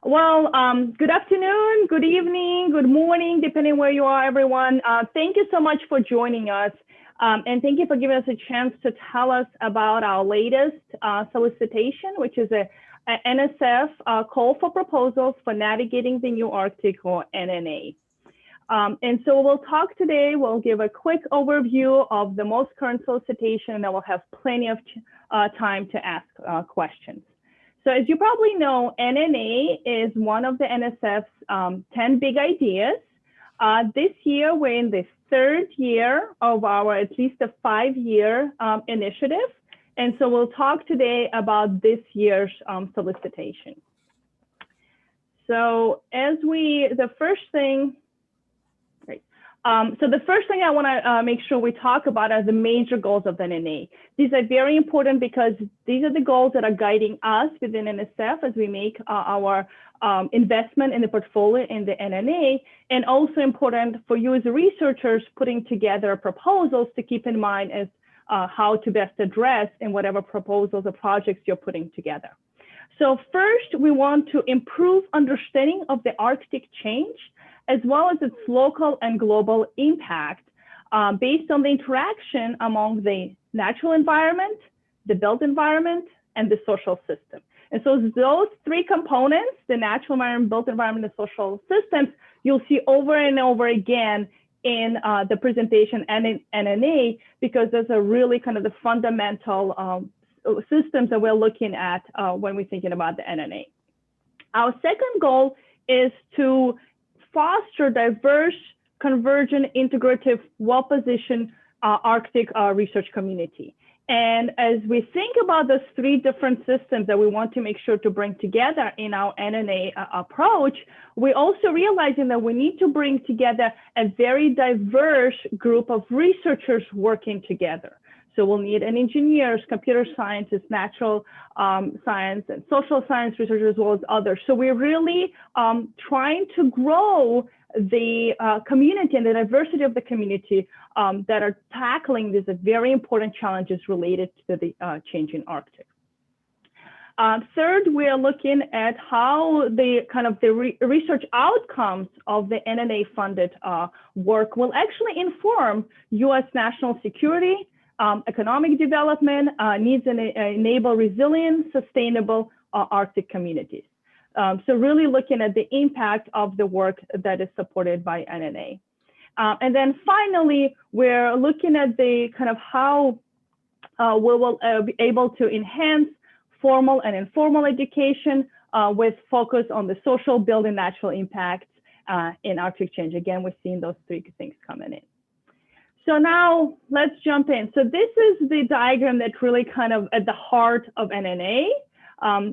Well, good afternoon, good evening, good morning, depending where you are, everyone. Thank you so much for joining us. And thank you for giving us a chance to tell us about our latest solicitation, which is a NSF call for proposals for navigating the new Arctic, or NNA. And so we'll talk today, we'll give a quick overview of the most current solicitation, and then we'll have plenty of time to ask questions. So as you probably know, NNA is one of the NSF's 10 big ideas. This year, we're in the third year of our at least a 5-year initiative. And so we'll talk today about this year's solicitation. So the first thing I want to make sure we talk about are the major goals of the NNA. These are very important because these are the goals that are guiding us within NSF as we make our investment in the portfolio in the NNA, and also important for you as researchers putting together proposals to keep in mind as how to best address in whatever proposals or projects you're putting together. So first, we want to improve understanding of the Arctic change, as well as its local and global impact based on the interaction among the natural environment, the built environment, and the social system. And so those three components, the natural environment, built environment, and social systems, you'll see over and over again in the presentation and in NNA, because those are really kind of the fundamental systems that we're looking at when we're thinking about the NNA. Our second goal is to foster diverse, convergent, integrative, well-positioned Arctic research community. And as we think about those three different systems that we want to make sure to bring together in our NNA approach, we're also realizing that we need to bring together a very diverse group of researchers working together. So we'll need engineers, computer scientists, natural science, and social science researchers, as well as others. So we're really trying to grow the community and the diversity of the community that are tackling these very important challenges related to the changing Arctic. Third, we are looking at how the research outcomes of the NNA-funded work will actually inform U.S. national security, economic development, needs and enable resilient, sustainable Arctic communities. So really looking at the impact of the work that is supported by NNA. And then finally, we're looking at the kind of how we will be able to enhance formal and informal education with focus on the social, build, and natural impacts in Arctic change. Again, we're seeing those three things coming in. So now let's jump in. So this is the diagram that's really kind of at the heart of NNA.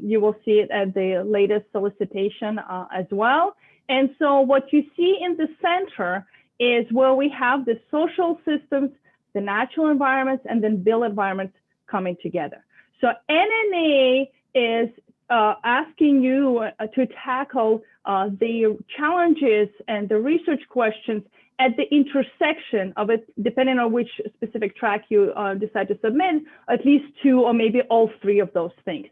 You will see it at the latest solicitation as well. And so what you see in the center is where we have the social systems, the natural environments, and then built environments coming together. So NNA is asking you to tackle the challenges and the research questions at the intersection of it, depending on which specific track you decide to submit, at least two or maybe all three of those things.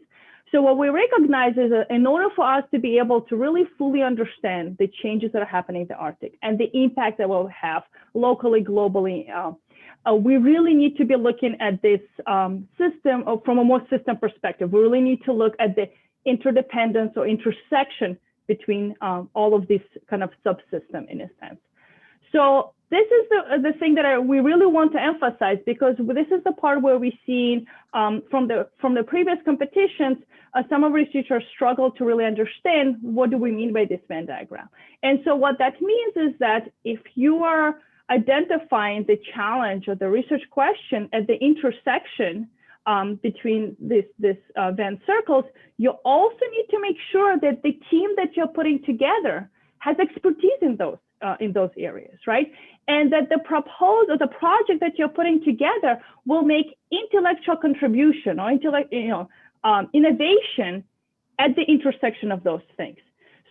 So what we recognize is that in order for us to be able to really fully understand the changes that are happening in the Arctic and the impact that will have locally, globally, we really need to be looking at this system from a more system perspective. We really need to look at the interdependence or intersection between all of these kind of subsystem in a sense. So this is the thing that we really want to emphasize, because this is the part where we've seen from the previous competitions, some of researchers struggle to really understand what do we mean by this Venn diagram. And so what that means is that if you are identifying the challenge or the research question at the intersection between this Venn circles, you also need to make sure that the team that you're putting together has expertise in those areas, right? And that the proposal, the project that you're putting together will make intellectual contribution or innovation at the intersection of those things.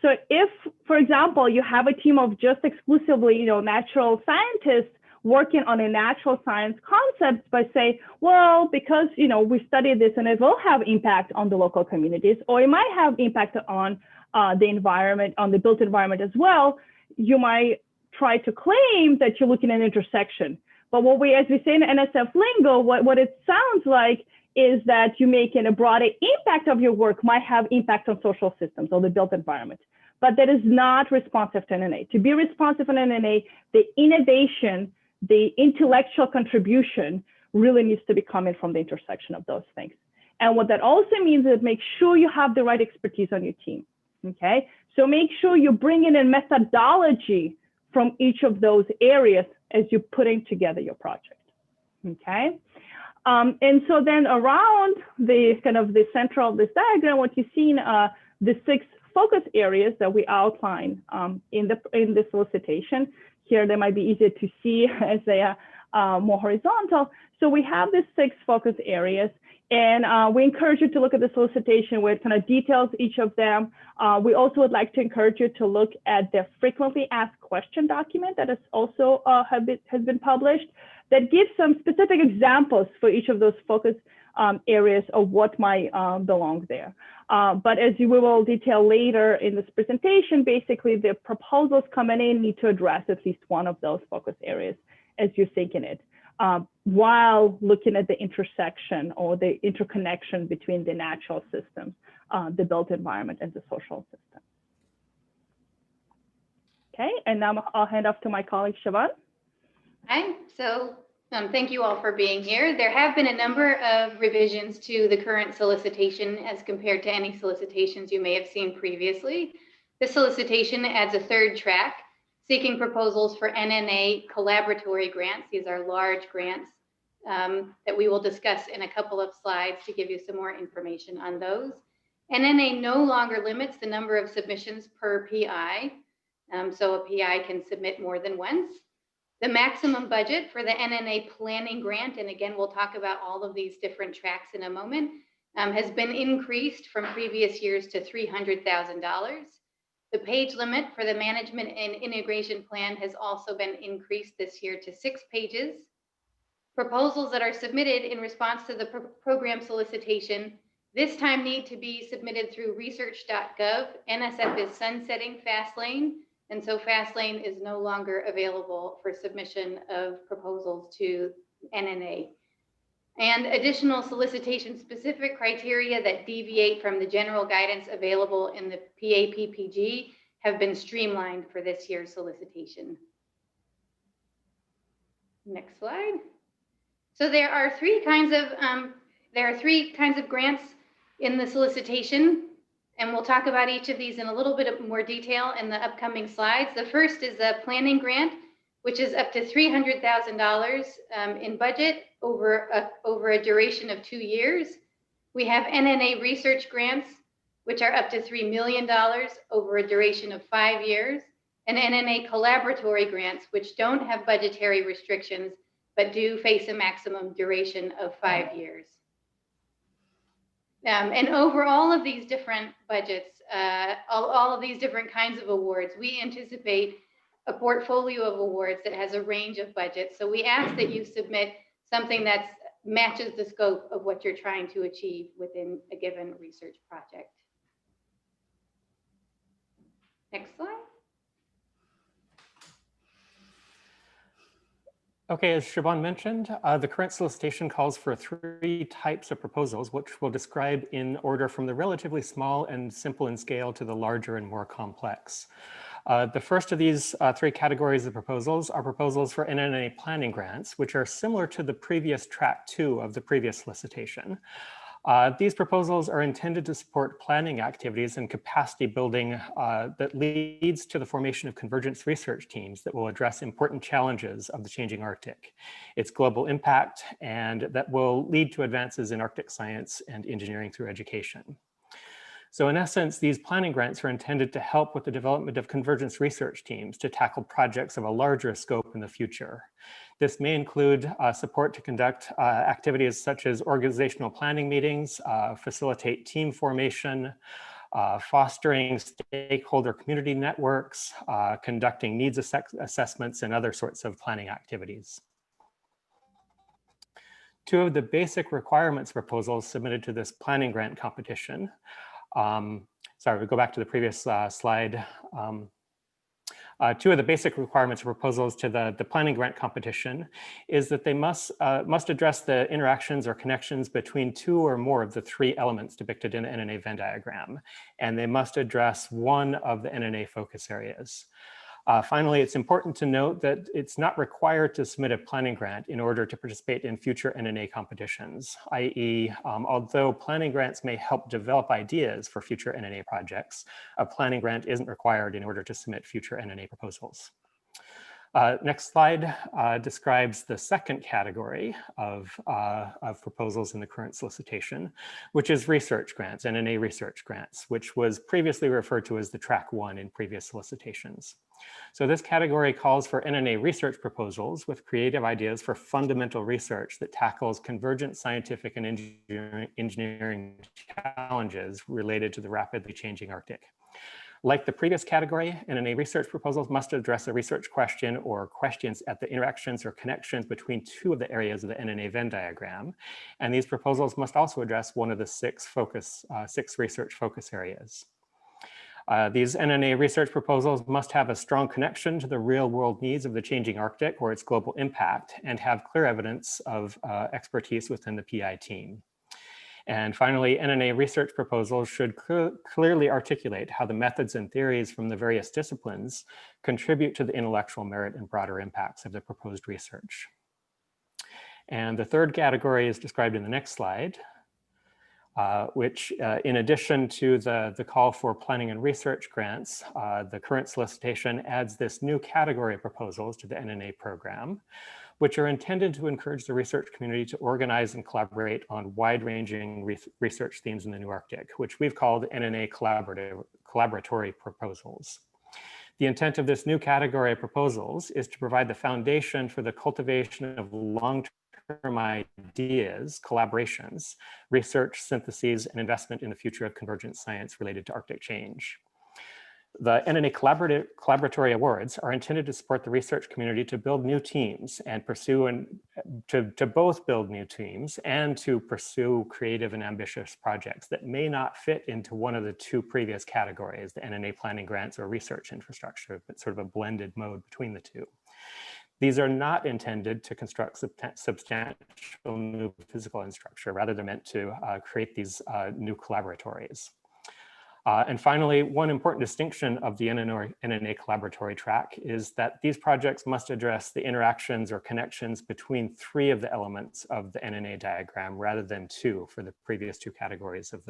So if, for example, you have a team of just exclusively, natural scientists working on a natural science concept, by say, well, because, we studied this and it will have impact on the local communities, or it might have impact on the environment, on the built environment as well, you might try to claim that you're looking at an intersection. But what we, as we say in NSF lingo, what it sounds like is that you're making a broader impact of your work might have impact on social systems or the built environment. But that is not responsive to NNA. To be responsive to NNA, the innovation, the intellectual contribution really needs to be coming from the intersection of those things. And what that also means is make sure you have the right expertise on your team, okay? So make sure you're bringing in methodology from each of those areas as you're putting together your project, okay? And so then around the kind of the center of this diagram, what you see the 6 focus areas that we outline in the solicitation. Here, they might be easier to see as they are more horizontal. So we have these 6 focus areas, and we encourage you to look at the solicitation where it kind of details each of them. We also would like to encourage you to look at the frequently asked question document that is also has been published, that gives some specific examples for each of those focus areas of what might belong there. But as we will detail later in this presentation, basically the proposals coming in need to address at least one of those focus areas as you're thinking it, while looking at the intersection or the interconnection between the natural systems, the built environment, and the social system. Okay, and now I'll hand off to my colleague, Siobhan. Hi, so thank you all for being here. There have been a number of revisions to the current solicitation as compared to any solicitations you may have seen previously. This solicitation adds a 3rd track, seeking proposals for NNA collaboratory grants. These are large grants that we will discuss in a couple of slides to give you some more information on those. NNA no longer limits the number of submissions per PI, so a PI can submit more than once. The maximum budget for the NNA planning grant, and again, we'll talk about all of these different tracks in a moment, has been increased from previous years to $300,000. The page limit for the management and integration plan has also been increased this year to 6 pages. Proposals that are submitted in response to the program solicitation this time need to be submitted through research.gov. NSF is sunsetting FastLane, and so FastLane is no longer available for submission of proposals to NNA. And additional solicitation-specific criteria that deviate from the general guidance available in the PAPPG have been streamlined for this year's solicitation. Next slide. So there are 3 kinds of grants in the solicitation, and we'll talk about each of these in a little bit more detail in the upcoming slides. The first is a planning grant, which is up to $300,000 in budget over a duration of 2 years. We have NNA research grants, which are up to $3 million over a duration of 5 years, and NNA collaboratory grants, which don't have budgetary restrictions, but do face a maximum duration of 5 years. And over all of these different budgets, all of these different kinds of awards, we anticipate a portfolio of awards that has a range of budgets. So we ask that you submit something that matches the scope of what you're trying to achieve within a given research project. Next slide. Okay, as Siobhan mentioned, the current solicitation calls for 3 types of proposals, which we'll describe in order from the relatively small and simple in scale to the larger and more complex. The first of these 3 categories of proposals are proposals for NNA planning grants, which are similar to the previous track 2 of the previous solicitation. These proposals are intended to support planning activities and capacity building that leads to the formation of convergence research teams that will address important challenges of the changing Arctic, its global impact, and that will lead to advances in Arctic science and engineering through education. So in essence, these planning grants are intended to help with the development of convergence research teams to tackle projects of a larger scope in the future. This may include support to conduct activities such as organizational planning meetings, facilitate team formation, fostering stakeholder community networks, conducting needs assessments, and other sorts of planning activities. 2 of the basic requirements proposals submitted to this planning grant competition sorry, we go back to the previous slide. Two of the basic requirements of proposals to the planning grant competition is that they must address the interactions or connections between two or more of the three elements depicted in the NNA Venn diagram, and they must address one of the NNA focus areas. Finally, it's important to note that it's not required to submit a planning grant in order to participate in future NNA competitions, i.e., although planning grants may help develop ideas for future NNA projects, a planning grant isn't required in order to submit future NNA proposals. Next slide describes the second category of proposals in the current solicitation, which is research grants, NNA research grants, which was previously referred to as the track 1 in previous solicitations. So this category calls for NNA research proposals with creative ideas for fundamental research that tackles convergent scientific and engineering challenges related to the rapidly changing Arctic. Like the previous category, NNA research proposals must address a research question or questions at the interactions or connections between two of the areas of the NNA Venn diagram. And these proposals must also address one of the six research focus areas. These NNA research proposals must have a strong connection to the real world needs of the changing Arctic or its global impact and have clear evidence of expertise within the PI team. And finally, NNA research proposals should clearly articulate how the methods and theories from the various disciplines contribute to the intellectual merit and broader impacts of the proposed research. And the third category is described in the next slide, which in addition to the call for planning and research grants, the current solicitation adds this new category of proposals to the NNA program, which are intended to encourage the research community to organize and collaborate on wide-ranging research themes in the new Arctic, which we've called NNA collaboratory proposals. The intent of this new category of proposals is to provide the foundation for the cultivation of long-term ideas, collaborations, research, syntheses, and investment in the future of convergent science related to Arctic change. The NNA Collaboratory Awards are intended to support the research community to build new teams and to both build new teams and to pursue creative and ambitious projects that may not fit into one of the two previous categories, the NNA planning grants or research infrastructure, but sort of a blended mode between the two. These are not intended to construct substantial new physical infrastructure, rather they're meant to create these new collaboratories. And finally, one important distinction of the NNA collaboratory track is that these projects must address the interactions or connections between three of the elements of the NNA diagram rather than two for the previous two categories of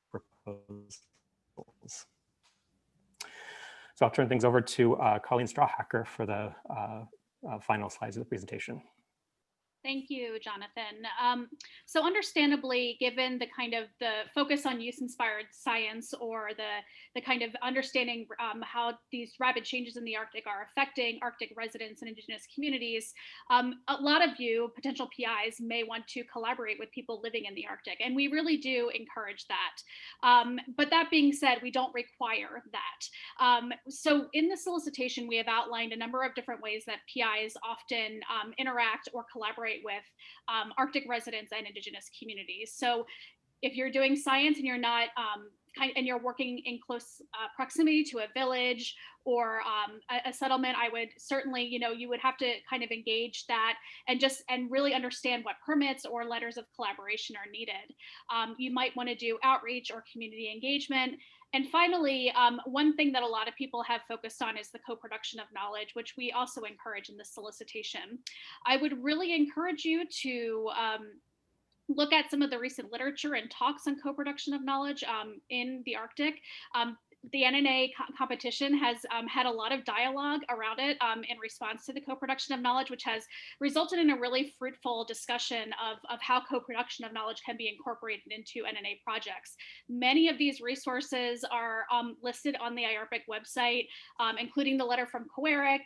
proposals. So I'll turn things over to Colleen Strawhacker for the final slides of the presentation. Thank you, Jonathan. So understandably, given the kind of the focus on use-inspired science or the kind of understanding how these rapid changes in the Arctic are affecting Arctic residents and Indigenous communities, a lot of you, potential PIs, may want to collaborate with people living in the Arctic, and we really do encourage that. But that being said, we don't require that. So in the solicitation, we have outlined a number of different ways that PIs often interact or collaborate with Arctic residents and Indigenous communities. So if you're doing science and you're not and you're working in close proximity to a village or a settlement, I would certainly, you would have to kind of engage that and really understand what permits or letters of collaboration are needed. You might want to do outreach or community engagement. And finally, one thing that a lot of people have focused on is the co-production of knowledge, which we also encourage in this solicitation. I would really encourage you to look at some of the recent literature and talks on co-production of knowledge in the Arctic. The NNA competition has had a lot of dialogue around it in response to the co-production of knowledge, which has resulted in a really fruitful discussion of how co-production of knowledge can be incorporated into NNA projects. Many of these resources are listed on the IARPC website, including the letter from Coeric.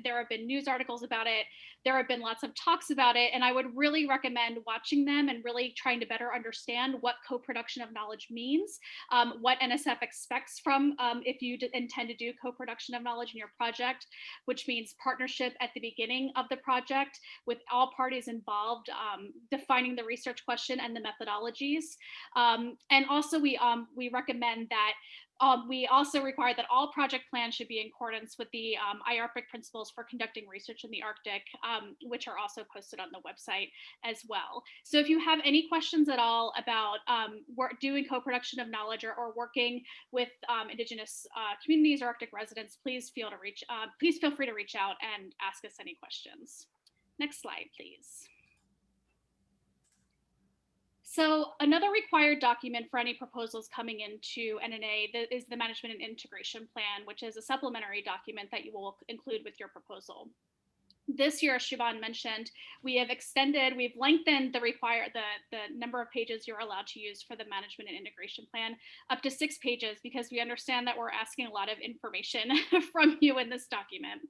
There have been news articles about it. There have been lots of talks about it, and I would really recommend watching them and really trying to better understand what co-production of knowledge means, what NSF expects from from if you intend to do co-production of knowledge in your project, which means partnership at the beginning of the project with all parties involved, defining the research question and the methodologies. And also we recommend that we also require that all project plans should be in accordance with the IARPC principles for conducting research in the Arctic, which are also posted on the website as well. So if you have any questions at all about doing co-production of knowledge or working with Indigenous communities or Arctic residents, please feel free to reach out and ask us any questions. Next slide, please. So another required document for any proposals coming into NNA is the Management and Integration Plan, which is a supplementary document that you will include with your proposal. This year, as Siobhan mentioned, we've lengthened the number of pages you're allowed to use for the Management and Integration Plan up to 6 pages, because we understand that we're asking a lot of information from you in this document.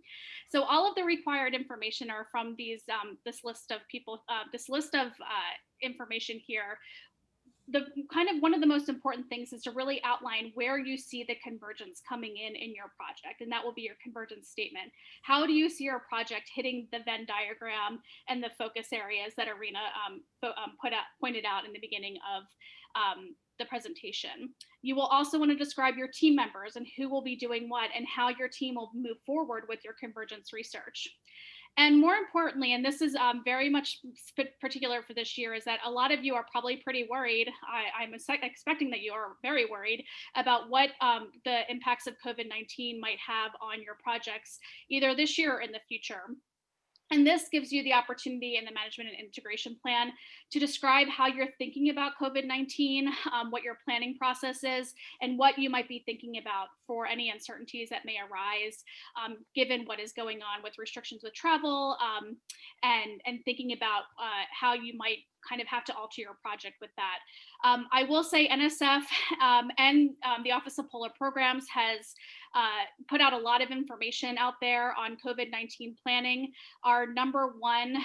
So all of the required information are from this list of information here. One of the most important things is to really outline where you see the convergence coming in your project, and that will be your convergence statement. How do you see your project hitting the Venn diagram and the focus areas that Arena pointed out in the beginning of the presentation? You will also want to describe your team members and who will be doing what and how your team will move forward with your convergence research. And more importantly, and this is very much particular for this year, is that a lot of you are probably pretty worried. I'm expecting that you are very worried about what the impacts of COVID-19 might have on your projects, either this year or in the future. And this gives you the opportunity in the Management and Integration Plan to describe how you're thinking about COVID-19, what your planning process is, and what you might be thinking about for any uncertainties that may arise, given what is going on with restrictions with travel, and thinking about how you might kind of have to alter your project with that. I will say NSF and the Office of Polar Programs has put out a lot of information out there on COVID-19 planning. Our number one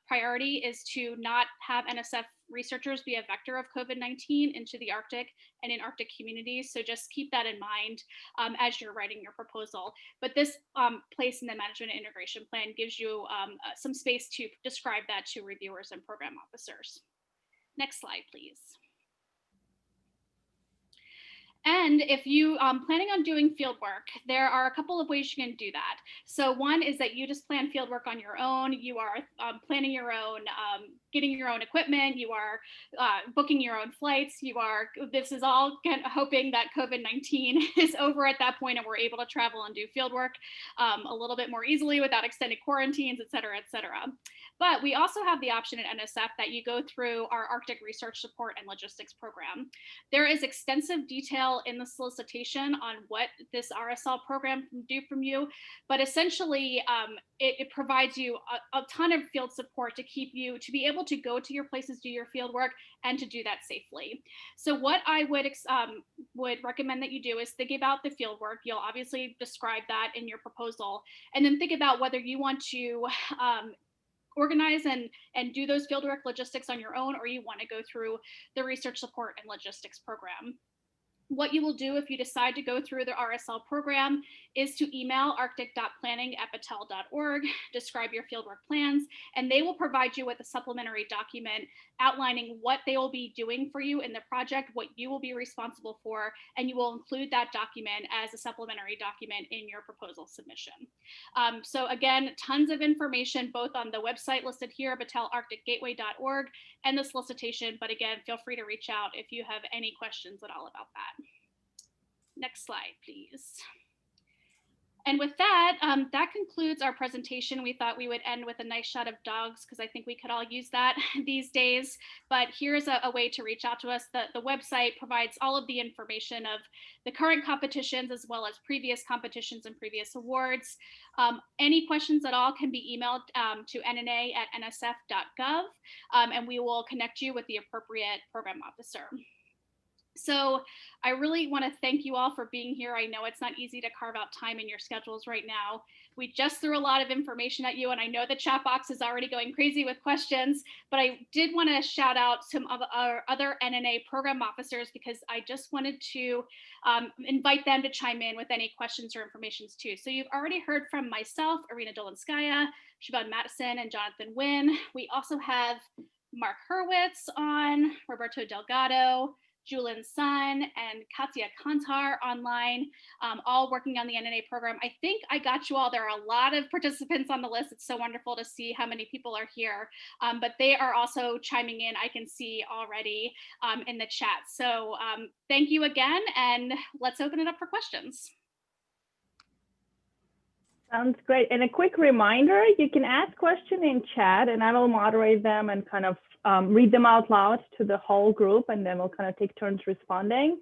priority is to not have NSF researchers be a vector of COVID-19 into the Arctic and in Arctic communities. So just keep that in mind as you're writing your proposal. But this place in the Management and Integration Plan gives you some space to describe that to reviewers and program officers. Next slide, please. And if you planning on doing field work, there are a couple of ways you can do that. So one is that you just plan field work on your own. You are planning your own, getting your own equipment. You are booking your own flights. This is all hoping that COVID-19 is over at that point and we're able to travel and do field work a little bit more easily without extended quarantines, et cetera, et cetera. But we also have the option at NSF that you go through our Arctic Research Support and Logistics Program. There is extensive detail in the solicitation on what this RSL program can do from you, but essentially it provides you a ton of field support to be able to go to your places, do your field work, and to do that safely. So what I would recommend that you do is think about the field work. You'll obviously describe that in your proposal, and then think about whether you want to organize and do those fieldwork logistics on your own, or you want to go through the Research Support and Logistics Program. What you will do if you decide to go through the RSL program is to email arctic.planning@battelle.org, describe your fieldwork plans, and they will provide you with a supplementary document outlining what they will be doing for you in the project, what you will be responsible for, and you will include that document as a supplementary document in your proposal submission. So again, tons of information both on the website listed here, battellearcticgateway.org, and the solicitation, but again, feel free to reach out if you have any questions at all about that. Next slide, please. And with that, that concludes our presentation. We thought we would end with a nice shot of dogs because I think we could all use that these days. But here's a way to reach out to us. The website provides all of the information of the current competitions as well as previous competitions and previous awards. Any questions at all can be emailed to nna@nsf.gov, and we will connect you with the appropriate program officer. So I really want to thank you all for being here. I know it's not easy to carve out time in your schedules right now. We just threw a lot of information at you, and I know the chat box is already going crazy with questions, but I did want to shout out some of our other NNA program officers because I just wanted to invite them to chime in with any questions or informations too. So you've already heard from myself, Irina Dolinskaya, Siobhan Madison, and Jonathan Nguyen. We also have Mark Hurwitz on, Roberto Delgado, Julin Sun, and Katya Kantar online, all working on the NNA program. I think I got you all. There are a lot of participants on the list. It's so wonderful to see how many people are here, but they are also chiming in, I can see already in the chat. So thank you again, and let's open it up for questions. Sounds great. And a quick reminder, you can ask questions in chat and I will moderate them and kind of read them out loud to the whole group, and then we'll kind of take turns responding.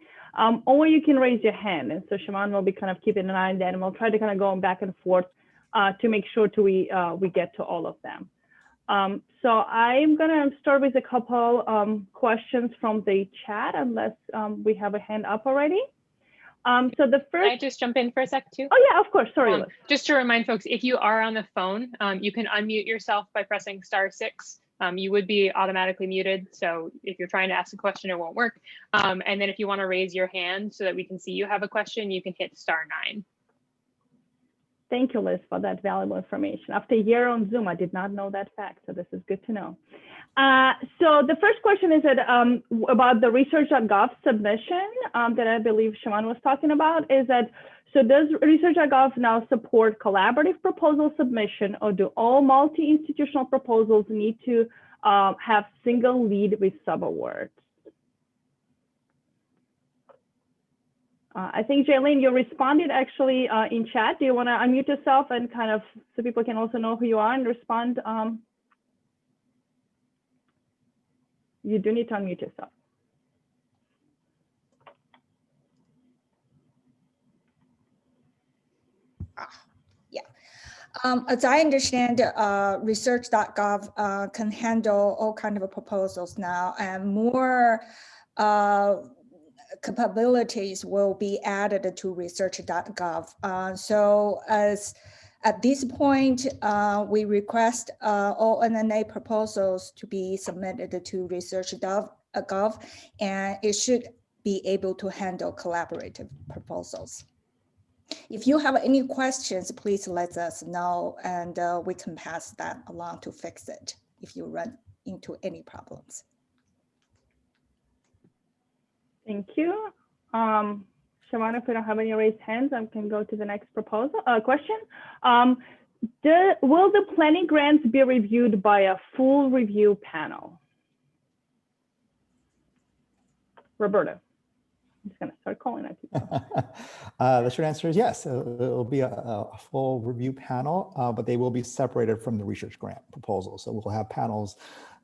Or you can raise your hand. And so Shimon will be kind of keeping an eye on that, and we'll try to kind of go back and forth to make sure we get to all of them. So I'm gonna start with a couple questions from the chat, unless we have a hand up already. So the first— Can I just jump in for a sec too? Oh yeah, of course, sorry. Just to remind folks, if you are on the phone, you can unmute yourself by pressing *6. You would be automatically muted. So if you're trying to ask a question, it won't work. And then if you want to raise your hand so that we can see you have a question, you can hit *9. Thank you, Liz, for that valuable information. After a year on Zoom, I did not know that fact, so this is good to know. So the first question is that, about the research.gov submission that I believe Shimon was talking about, is that, so does research.gov now support collaborative proposal submission, or do all multi-institutional proposals need to have single lead with subawards? I think, Jaylene, you responded actually in chat. Do you want to unmute yourself and kind of, so people can also know who you are and respond? You do need to unmute yourself. Yeah. As I understand, research.gov can handle all kinds of proposals now, and more capabilities will be added to research.gov. So as at this point, we request all NNA proposals to be submitted to research.gov, and it should be able to handle collaborative proposals. If you have any questions, please let us know, and we can pass that along to fix it if you run into any problems. Thank you. Shimon, if we don't have any raised hands, I can go to the next question. Will the planning grants be reviewed by a full review panel? Roberta. I'm just going to start calling at people. The short answer is yes. It'll be a full review panel, but they will be separated from the research grant proposals. So we'll have panels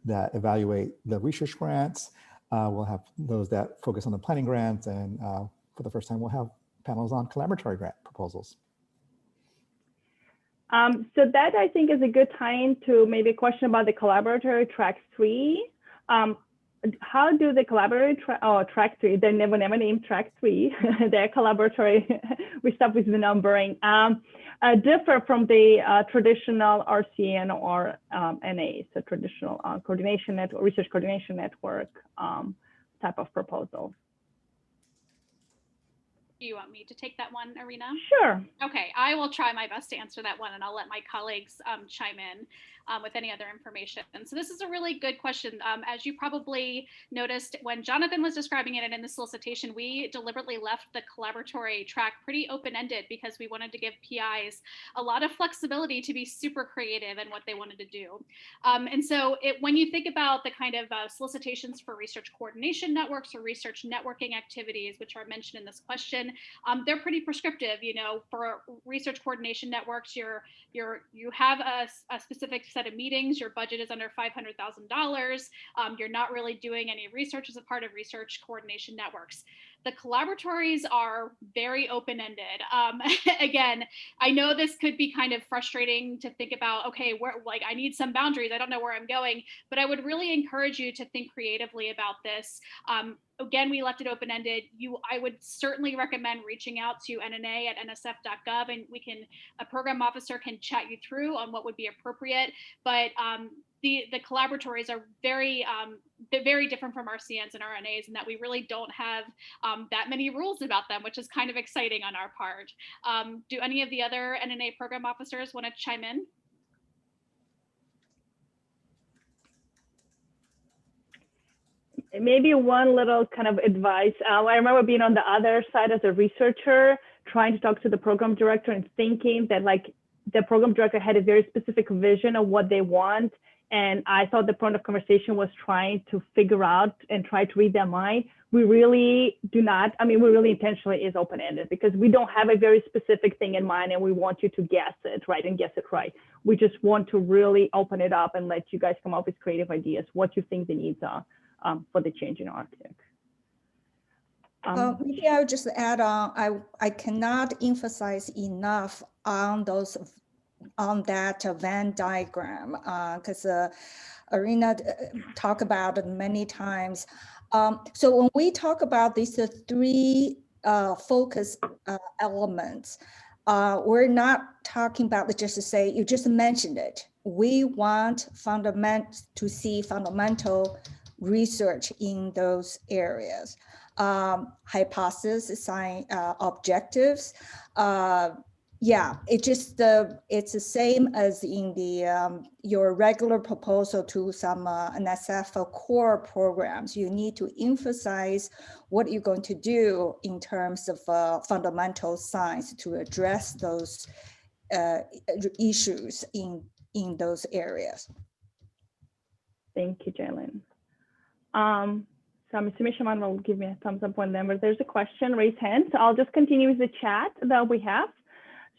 that evaluate the research grants. We'll have those that focus on the planning grants, and for the first time, we'll have panels on collaboratory grant proposals. So that, I think, is a good tie-in to maybe a question about the collaboratory track 3. How do the collaboratory track 3, they never named track 3, they're collaboratory, we stop with the numbering, differ from the traditional RCN or NA, so traditional coordination network, research coordination network type of proposal? Do you want me to take that one, Irina? Sure. Okay, I will try my best to answer that one, and I'll let my colleagues chime in with any other information. So this is a really good question. As you probably noticed, when Jonathan was describing it and in the solicitation, we deliberately left the collaboratory track pretty open-ended because we wanted to give PIs a lot of flexibility to be super creative in what they wanted to do. And so when you think about the kind of solicitations for research coordination networks or research networking activities, which are mentioned in this question, they're pretty prescriptive. You know, for research coordination networks, you have a specific set of meetings. Your budget is under $500,000. You're not really doing any research as a part of research coordination networks. The collaboratories are very open-ended. Again, I know this could be kind of frustrating to think about, okay, where, like, I need some boundaries, I don't know where I'm going, but I would really encourage you to think creatively about this. Again, we left it open-ended. I would certainly recommend reaching out to NNA at nsf.gov, and a program officer can chat you through on what would be appropriate. But the collaboratories are they're very different from our CNs and RNAs in that we really don't have that many rules about them, which is kind of exciting on our part. Do any of the other NNA program officers want to chime in? Maybe one little kind of advice. I remember being on the other side as a researcher, trying to talk to the program director and thinking that like the program director had a very specific vision of what they want. And I thought the point of conversation was trying to figure out and try to read their mind. We really do not, we really intentionally is open-ended because we don't have a very specific thing in mind and we want you to guess it, right, and guess it right. We just want to really open it up and let you guys come up with creative ideas, what you think the needs are for the change in Arctic. Maybe I'll just add on, I cannot emphasize enough on that Venn diagram because Irina talked about it many times. So when we talk about these three focus elements, we're not talking about just to say, you just mentioned it. We want to see fundamental research in those areas. Hypothesis, objectives. Yeah, it's the same as in the your regular proposal to some NSF core programs. You need to emphasize what you're going to do in terms of fundamental science to address those issues in those areas. Thank you, Jalen. So I'm assuming Shaman will give me a thumbs up when there's a question, raise hand. So I'll just continue with the chat that we have.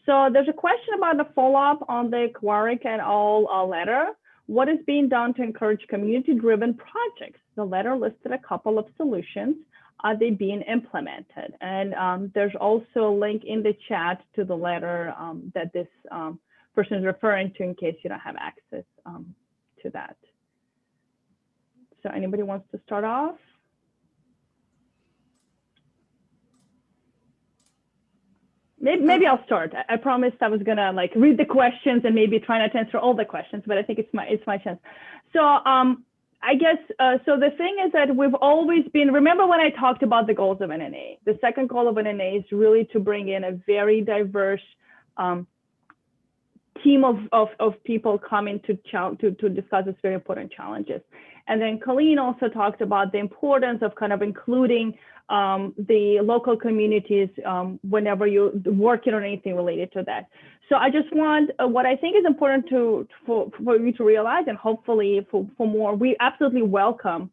So there's a question about the follow-up on the Kwarek et al. Letter. What is being done to encourage community-driven projects? The letter listed a couple of solutions. Are they being implemented? And there's also a link in the chat to the letter that this person is referring to in case you don't have access to that. So anybody wants to start off? Maybe I'll start. I promised I was gonna like read the questions and maybe try not to answer all the questions, but I think it's my chance. So I guess so the thing is that we've always been, remember when I talked about the goals of NNA? The second goal of NNA is really to bring in a very diverse team of people coming to discuss these very important challenges. And then Colleen also talked about the importance of kind of including the local communities whenever you're working on anything related to that. So I just want, what I think is important for you to realize, and hopefully for more, we absolutely welcome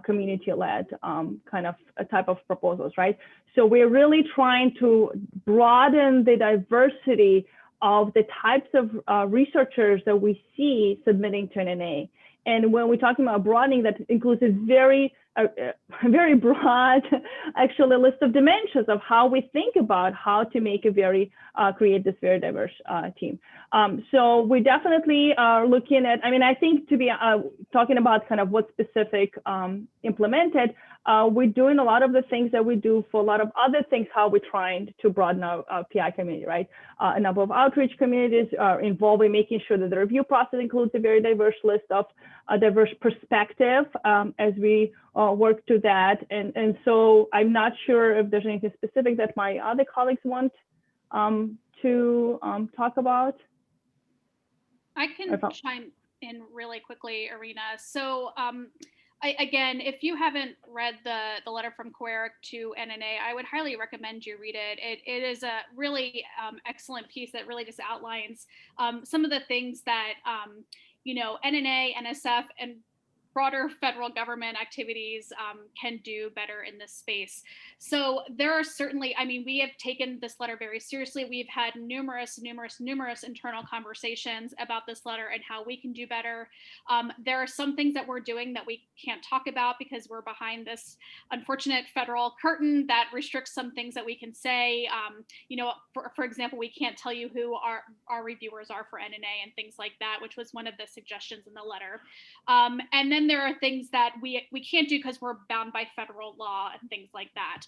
community-led kind of a type of proposals, right? So we're really trying to broaden the diversity of the types of researchers that we see submitting to NNA. And when we're talking about broadening, that includes a very broad, actually, list of dimensions of how we think about how to make a create this very diverse team. So we definitely are looking at, I think to be talking about kind of what specific implemented, we're doing a lot of the things that we do for a lot of other things, how we're trying to broaden our PI community, right? A number of outreach communities are involved in making sure that the review process includes a very diverse list of a diverse perspective as we work to that. And so I'm not sure if there's anything specific that my other colleagues want to talk about. I can chime in really quickly, Irina. So again, if you haven't read the letter from Kwarek to NNA, I would highly recommend you read it. It is a really excellent piece that really just outlines some of the things that NNA, NSF, and broader federal government activities can do better in this space. So there are certainly, I mean, we have taken this letter very seriously. We've had numerous internal conversations about this letter and how we can do better. There are some things that we're doing that we can't talk about because we're behind this unfortunate federal curtain that restricts some things that we can say. You know, for example, we can't tell you who our reviewers are for NNA and things like that, which was one of the suggestions in the letter. And then there are things that we can't do because we're bound by federal law and things like that.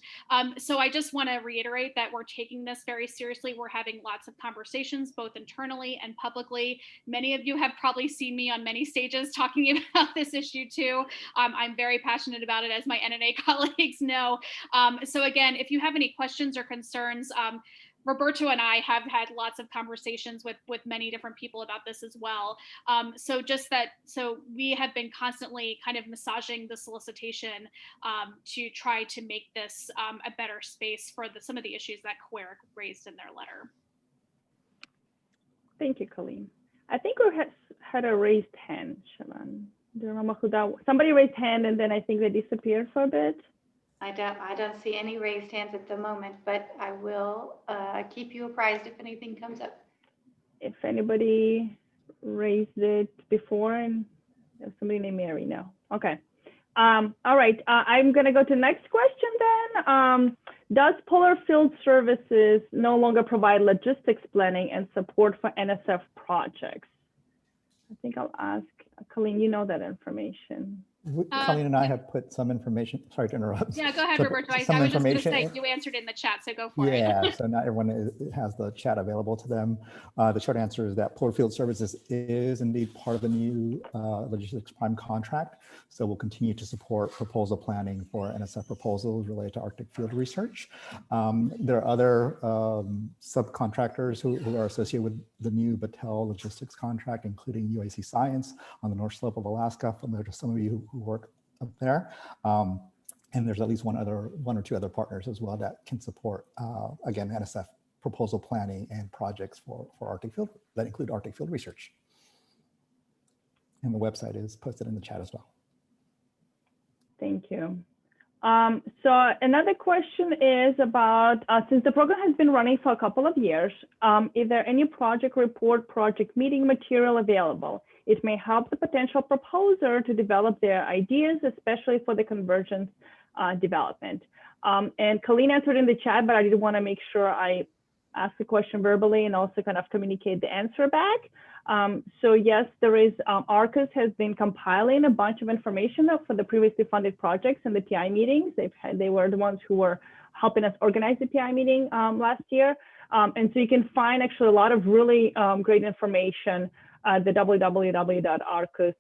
So I just want to reiterate that we're taking this very seriously. We're having lots of conversations, both internally and publicly. Many of you have probably seen me on many stages talking about this issue too. I'm very passionate about it, as my NNA colleagues know. So again, if you have any questions or concerns, Roberto and I have had lots of conversations with many different people about this as well. So we have been constantly kind of massaging the solicitation to try to make this a better space for some of the issues that CWERC raised in their letter. Thank you, Colleen. I think we had a raised hand, Shaman. Do you remember who that was? Somebody raised hand and then I think they disappeared for a bit. I don't see any raised hands at the moment, but I will keep you apprised if anything comes up. If anybody raised it before, and there's somebody named Mary, no. Okay. All right, I'm gonna go to the next question then. Does Polar Field Services no longer provide logistics planning and support for NSF projects? I think I'll ask, Colleen, you know that information. Colleen and I have put some information, sorry to interrupt. Yeah, go ahead, So Roberto. I was some just going to information say, you answered in the chat, so go for it. Yeah, so not everyone has the chat available to them. The short answer is that Polar Field Services is indeed part of the new Logistics Prime contract. So we'll continue to support proposal planning for NSF proposals related to Arctic field research. There are other subcontractors who are associated with the new Battelle logistics contract, including UAC Science on the North Slope of Alaska. Familiar to some of you who work up there. And there's at least one or two other partners as well that can support, again, NSF proposal planning and projects for Arctic field that include Arctic field research. And the website is posted in the chat as well. Thank you. So another question is about, since the program has been running for a couple of years, is there any project report, project meeting material available? It may help the potential proposer to develop their ideas, especially for the convergence development. And Colleen answered in the chat, but I did want to make sure I ask the question verbally and also kind of communicate the answer back. So yes, there is, ARCUS has been compiling a bunch of information for the previously funded projects and the PI meetings. They were the ones who were helping us organize the PI meeting last year. And so you can find actually a lot of really great information at the www.arcus,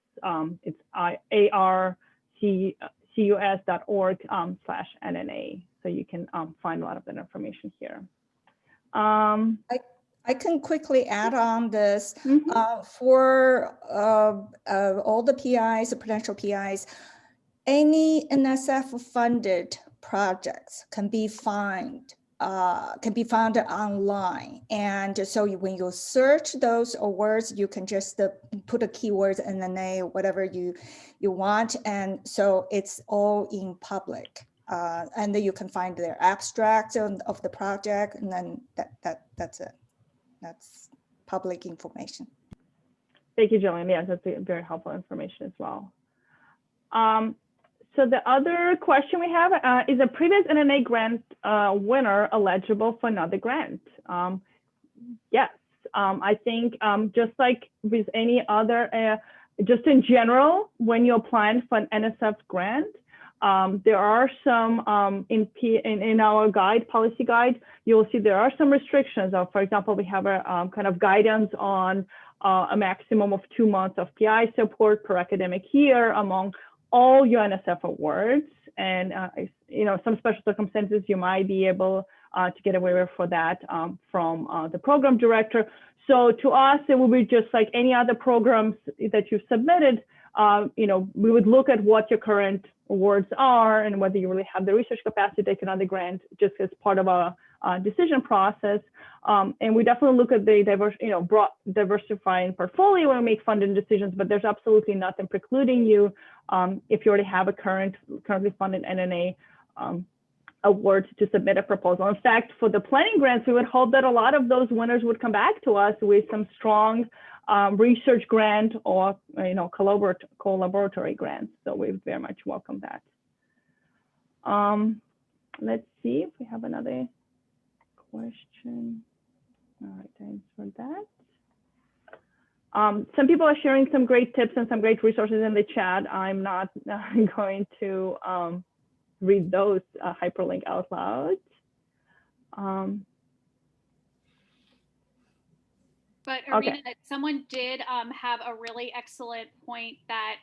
it's arcus.org/NNA. So you can find a lot of that information here. I can quickly add on this. For all the PIs, the potential PIs, any NSF funded projects can be found online. And so when you search those words, you can just put a keywords NNA, whatever you want. And so it's all in public. And then you can find their abstract of the project, and then that's it. That's public information. Thank you, Jillian. Yes, that's very helpful information as well. So the other question we have is a previous NNA grant winner eligible for another grant? Yes, I think just like with any other, just in general, when you're applying for an NSF grant, there are some in our guide, policy guide, you'll see there are some restrictions. For example, we have a kind of guidance on a maximum of 2 months of PI support per academic year among all your NSF awards. And you know, some special circumstances, you might be able to get a waiver for that from the program director. So to us, it will be just like any other programs that you've submitted. You know, we would look at what your current awards are and whether you really have the research capacity to take another grant, just as part of a decision process. And we definitely look at the diversifying portfolio and make funding decisions, but there's absolutely nothing precluding you if you already have a currently funded NNA award to submit a proposal. In fact, for the planning grants, we would hope that a lot of those winners would come back to us with some strong research grant or collaboratory grants. So we very much welcome that. Let's see if we have another question. All right, thanks for that. Some people are sharing some great tips and some great resources in the chat. I'm not going to read those hyperlink out loud. But Arena, someone did have a really excellent point that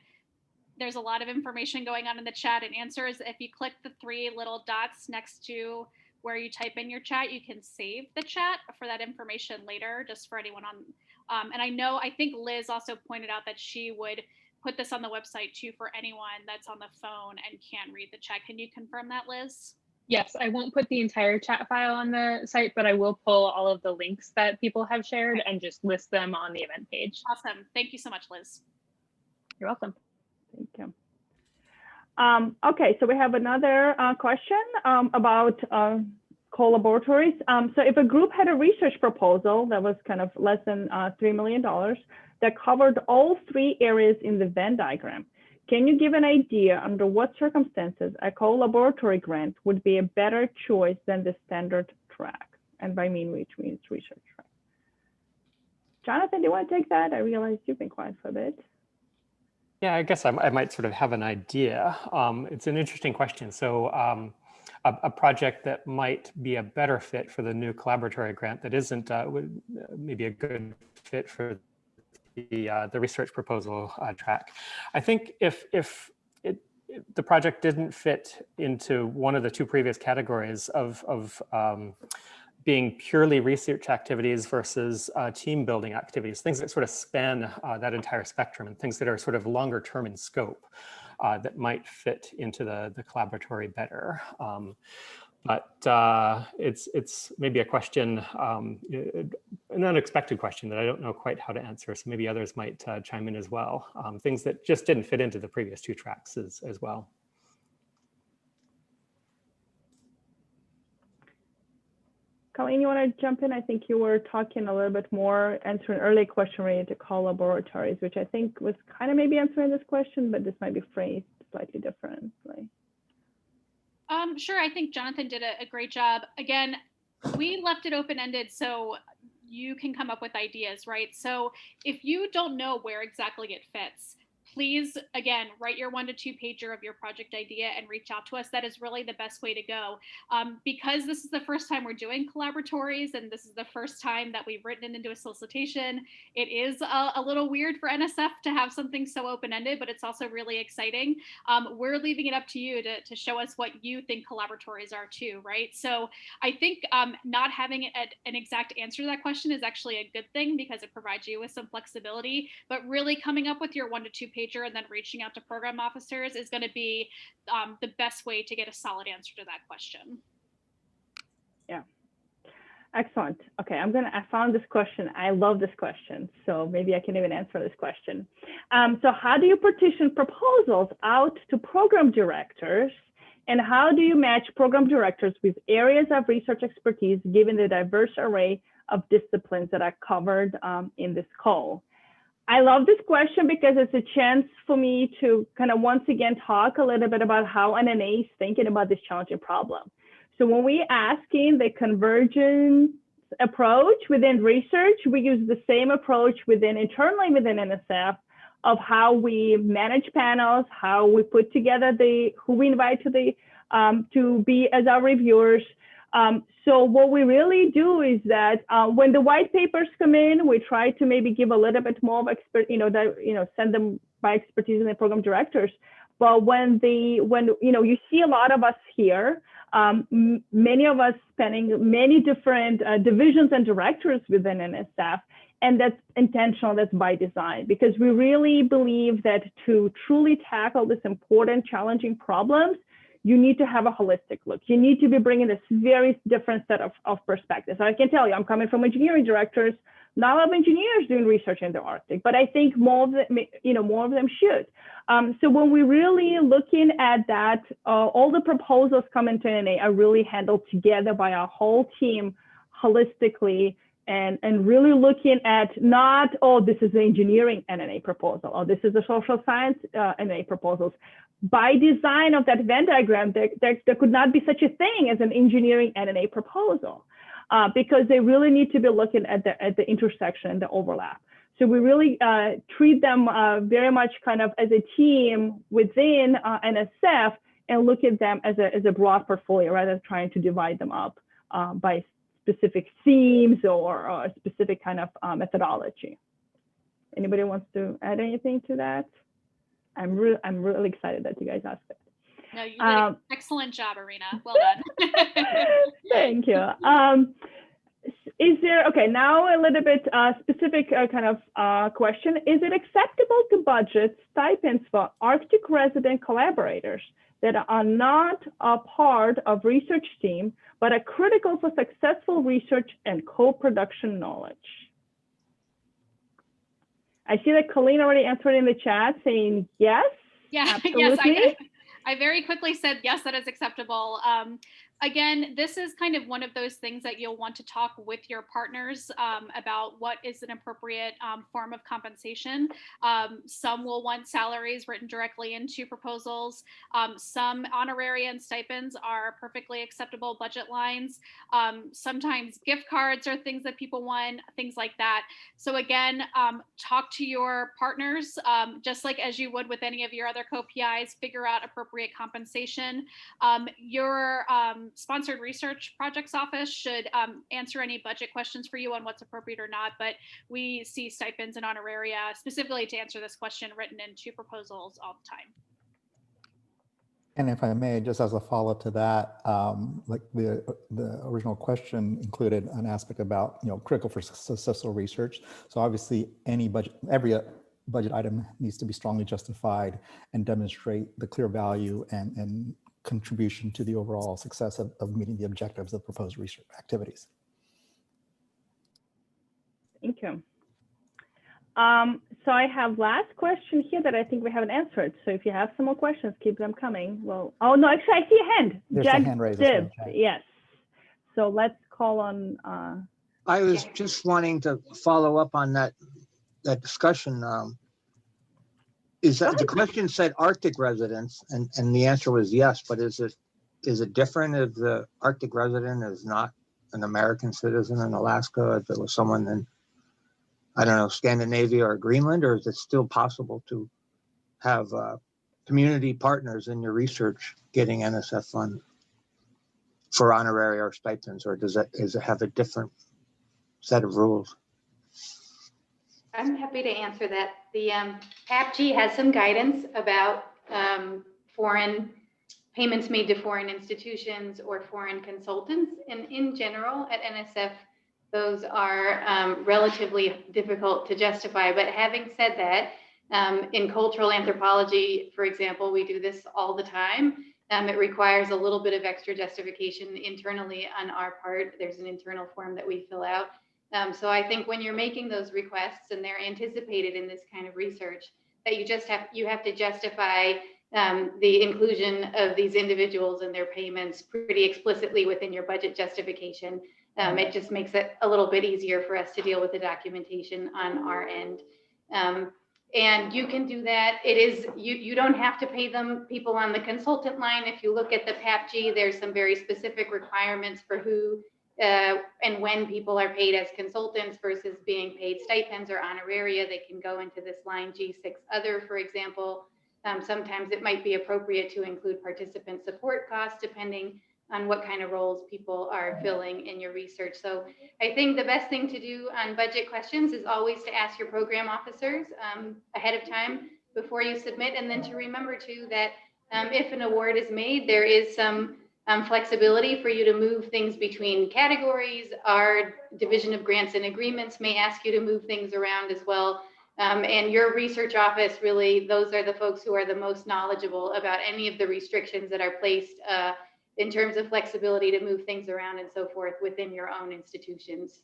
there's a lot of information going on in the chat, and answers, if you click the 3 little dots next to where you type in your chat, you can save the chat for that information later, just for anyone on. And I think Liz also pointed out that she would put this on the website too for anyone that's on the phone and can't read the chat. Can you confirm that, Liz? Yes, I won't put the entire chat file on the site, but I will pull all of the links that people have shared and just list them on the event page. Awesome. Thank you so much, Liz. You're welcome. Thank you. Okay, so we have another question about collaboratories. So if a group had a research proposal that was kind of less than $3 million that covered all 3 areas in the Venn diagram, can you give an idea under what circumstances a collaboratory grant would be a better choice than the standard track? And by which means research track. Jonathan, do you want to take that? I realize you've been quiet for a bit. Yeah, I guess I might sort of have an idea. It's an interesting question. So a project that might be a better fit for the new collaboratory grant that isn't maybe a good fit for the research proposal track. I think if the project didn't fit into one of the 2 previous categories of being purely research activities versus team building activities, things that sort of span that entire spectrum, and things that are sort of longer term in scope that might fit into the collaboratory better. But it's maybe a question, an unexpected question that I don't know quite how to answer. So maybe others might chime in as well. Things that just didn't fit into the previous 2 tracks as well. Colleen, you want to jump in? I think you were talking a little bit more, answering an earlier question related to collaboratories, which I think was kind of maybe answering this question, but this might be phrased slightly differently. Sure, I think Jonathan did a great job. Again, we left it open-ended so you can come up with ideas, right? So if you don't know where exactly it fits, please, again, write your 1 to 2 pager of your project idea and reach out to us. That is really the best way to go. Because this is the first time we're doing collaboratories, and this is the first time that we've written it into a solicitation, it is a little weird for NSF to have something so open-ended, but it's also really exciting. We're leaving it up to you to show us what you think collaboratories are too, right? So I think not having an exact answer to that question is actually a good thing, because it provides you with some flexibility, but really coming up with your 1 to 2 pager and then reaching out to program officers is going to be the best way to get a solid answer to that question. Yeah, excellent. Okay, I found this question. I love this question. So maybe I can even answer this question. So how do you partition proposals out to program directors? And how do you match program directors with areas of research expertise, given the diverse array of disciplines that are covered in this call? I love this question because it's a chance for me to kind of once again talk a little bit about how NNA is thinking about this challenging problem. So when we asking the convergence approach within research, we use the same approach internally within NSF of how we manage panels, how we put together who we invite to be as our reviewers. So what we really do is that when the white papers come in, we try to maybe give a little bit more of send them by expertise in the program directors. But when you see a lot of us here, many of us spanning many different divisions and directors within NSF, and that's intentional, that's by design, because we really believe that to truly tackle this important, challenging problems, you need to have a holistic look. You need to be bringing this very different set of perspectives. I can tell you, I'm coming from engineering directors. Not a lot of engineers doing research in the Arctic, but I think more of them should. So when we're really looking at that, all the proposals coming to NNA are really handled together by our whole team holistically, and really looking at not, oh, this is the engineering NNA proposal, or this is the social science NNA proposals. By design of that Venn diagram, there could not be such a thing as an engineering NNA proposal. Because they really need to be looking at the intersection, the overlap. So we really treat them very much kind of as a team within NSF and look at them as a broad portfolio rather than trying to divide them up by specific themes or a specific kind of methodology. Anybody wants to add anything to that? I'm really excited that you guys asked it. No, you did an excellent job, Irina. Well done. Thank you. Is there, okay, now a little bit specific kind of question. Is it acceptable to budget stipends for Arctic resident collaborators that are not a part of research team, but are critical for successful research and co-production knowledge? I see that Colleen already answered in the chat saying yes. Yeah, absolutely. yes, I did. I very quickly said, yes, that is acceptable. Again, this is kind of one of those things that you'll want to talk with your partners about what is an appropriate form of compensation. Some will want salaries written directly into proposals. Some honoraria and stipends are perfectly acceptable budget lines. Sometimes gift cards are things that people want, things like that. So again, talk to your partners, just like as you would with any of your other co-PIs, figure out appropriate compensation. Your sponsored research projects office should answer any budget questions for you on what's appropriate or not, but we see stipends and honoraria specifically to answer this question written into proposals all the time. And if I may, just as a follow-up to that, like the original question included an aspect about, critical for successful research. So obviously every budget item needs to be strongly justified and demonstrate the clear value and contribution to the overall success of meeting the objectives of proposed research activities. Thank you. So I have last question here that I think we haven't answered. So if you have some more questions, keep them coming. Well, oh no, actually I see a hand. There's a hand raised. Yes. So let's call on. I was just wanting to follow up on that discussion. Is that the question said Arctic residents, and the answer was yes, but is it different if the Arctic resident is not an American citizen in Alaska, if it was someone in, I don't know, Scandinavia or Greenland, or is it still possible to have community partners in your research getting NSF funds for honorary or stipends, or does it have a different set of rules? I'm happy to answer that. The PAPG has some guidance about foreign payments made to foreign institutions or foreign consultants. And in general, at NSF, those are relatively difficult to justify. But having said that, in cultural anthropology, for example, we do this all the time. It requires a little bit of extra justification internally on our part. There's an internal form that we fill out. So I think when you're making those requests and they're anticipated in this kind of research, that you have to justify the inclusion of these individuals and their payments pretty explicitly within your budget justification. It just makes it a little bit easier for us to deal with the documentation on our end. And you can do that. It is, you don't have to pay them people on the consultant line. If you look at the PAPG, there's some very specific requirements for who and when people are paid as consultants versus being paid stipends or honoraria. They can go into this line G6 other, for example. Sometimes it might be appropriate to include participant support costs depending on what kind of roles people are filling in your research. So I think the best thing to do on budget questions is always to ask your program officers ahead of time before you submit, and then to remember too that if an award is made, there is some flexibility for you to move things between categories. Our Division of Grants and Agreements may ask you to move things around as well. And your research office, really, those are the folks who are the most knowledgeable about any of the restrictions that are placed in terms of flexibility to move things around and so forth within your own institutions.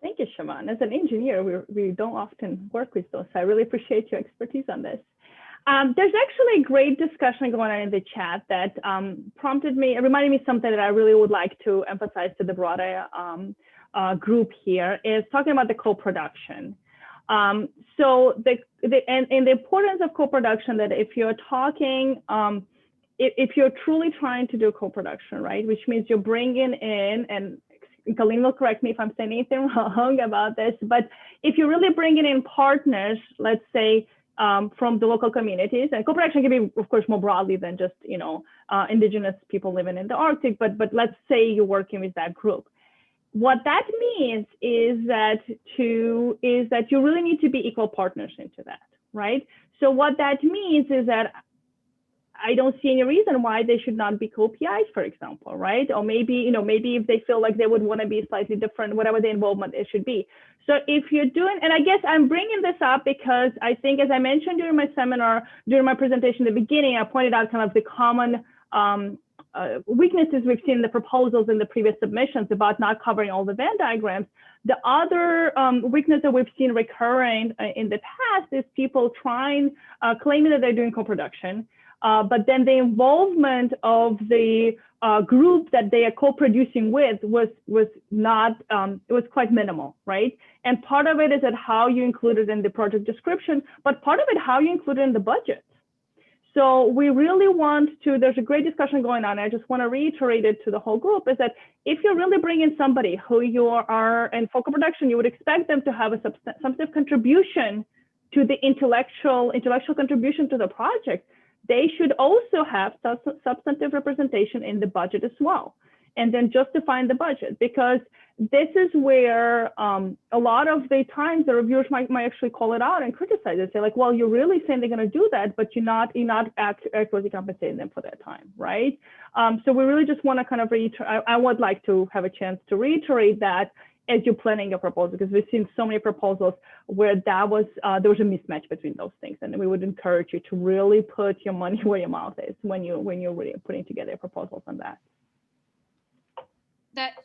Thank you, Shaman. As an engineer, we don't often work with those. So I really appreciate your expertise on this. There's actually a great discussion going on in the chat that reminded me something that I really would like to emphasize to the broader group here, is talking about the co-production. So the importance of co-production, that if you're talking, if you're truly trying to do co-production, right, which means you're bringing in, and Colleen will correct me if I'm saying anything wrong about this, but if you're really bringing in partners, let's say, from the local communities, and co-production can be, of course, more broadly than just, indigenous people living in the Arctic, but let's say you're working with that group. What that means is that you really need to be equal partners into that, right? So what that means is that I don't see any reason why they should not be co-PIs, for example, right? Or maybe, maybe if they feel like they would want to be slightly different, whatever the involvement it should be. So if you're doing, and I guess I'm bringing this up because I think, as I mentioned during my seminar, during my presentation at the beginning, I pointed out kind of the common weaknesses we've seen in the proposals in the previous submissions about not covering all the Venn diagrams. The other weakness that we've seen recurring in the past is people claiming that they're doing co-production, but then the involvement of the group that they are co-producing with was not, it was quite minimal, right? And part of it is that how you include it in the project description, but part of it how you include it in the budget. So we really want to, there's a great discussion going on. I just want to reiterate it to the whole group, is that if you're really bringing somebody who you are in focal production, you would expect them to have a substantive contribution to the intellectual contribution to the project. They should also have substantive representation in the budget as well. And then justifying the budget, because this is where a lot of the times the reviewers might actually call it out and criticize it, say like, well, you're really saying they're going to do that, but you're not adequately compensating them for that time, right? So we really just want to kind of reiterate. I would like to have a chance to reiterate that as you're planning your proposal, because we've seen so many proposals where there was a mismatch between those things, and we would encourage you to really put your money where your mouth is when you're really putting together proposals on that.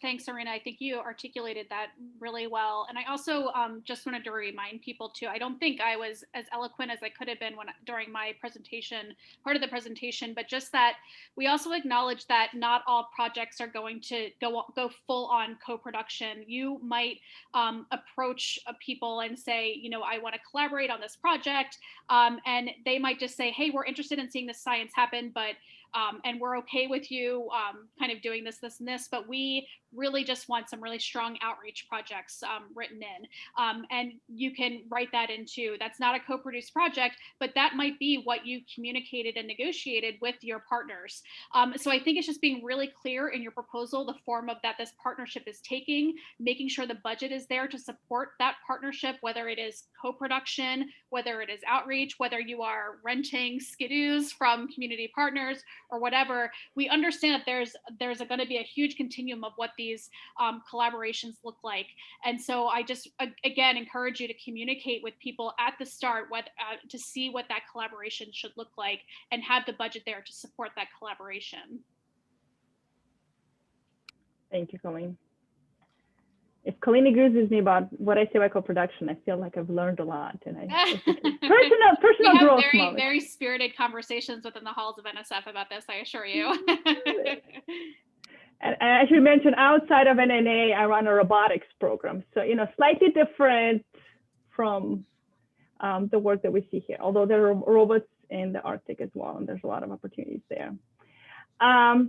Thanks, Serena. I think you articulated that really well. And I also just wanted to remind people too, I don't think I was as eloquent as I could have been during my presentation, part of the presentation, but just that we also acknowledge that not all projects are going to go full on co-production. You might approach people and say, I want to collaborate on this project. And they might just say, hey, we're interested in seeing this science happen, but and we're okay with you kind of doing this, and this, but we really just want some really strong outreach projects written in. And you can write that into, that's not a co-produced project, but that might be what you communicated and negotiated with your partners. So I think it's just being really clear in your proposal, the form of that this partnership is taking, making sure the budget is there to support that partnership, whether it is co-production, whether it is outreach, whether you are renting skidoos from community partners or whatever. We understand that there's going to be a huge continuum of what these collaborations look like. And so I just, again, encourage you to communicate with people at the start to see what that collaboration should look like and have the budget there to support that collaboration. Thank you, Colleen. If Colleen agrees with me about what I say about co-production, I feel like I've learned a lot. And personal growth. We have very spirited conversations within the halls of NSF about this, I assure you. And I should mention, outside of NNA, I run a robotics program. So, slightly different from the work that we see here, although there are robots in the Arctic as well, and there's a lot of opportunities there. I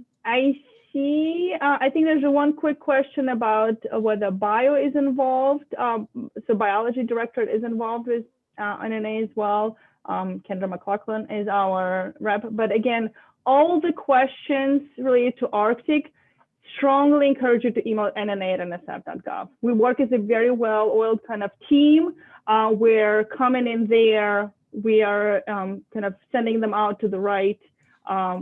think there's one quick question about whether bio is involved. So biology directorate is involved with NNA as well. Kendra McLaughlin is our rep. But again, all the questions related to Arctic, strongly encourage you to email nna@nsf.gov. We work as a very well-oiled kind of team. We're coming in there. We are kind of sending them out to the right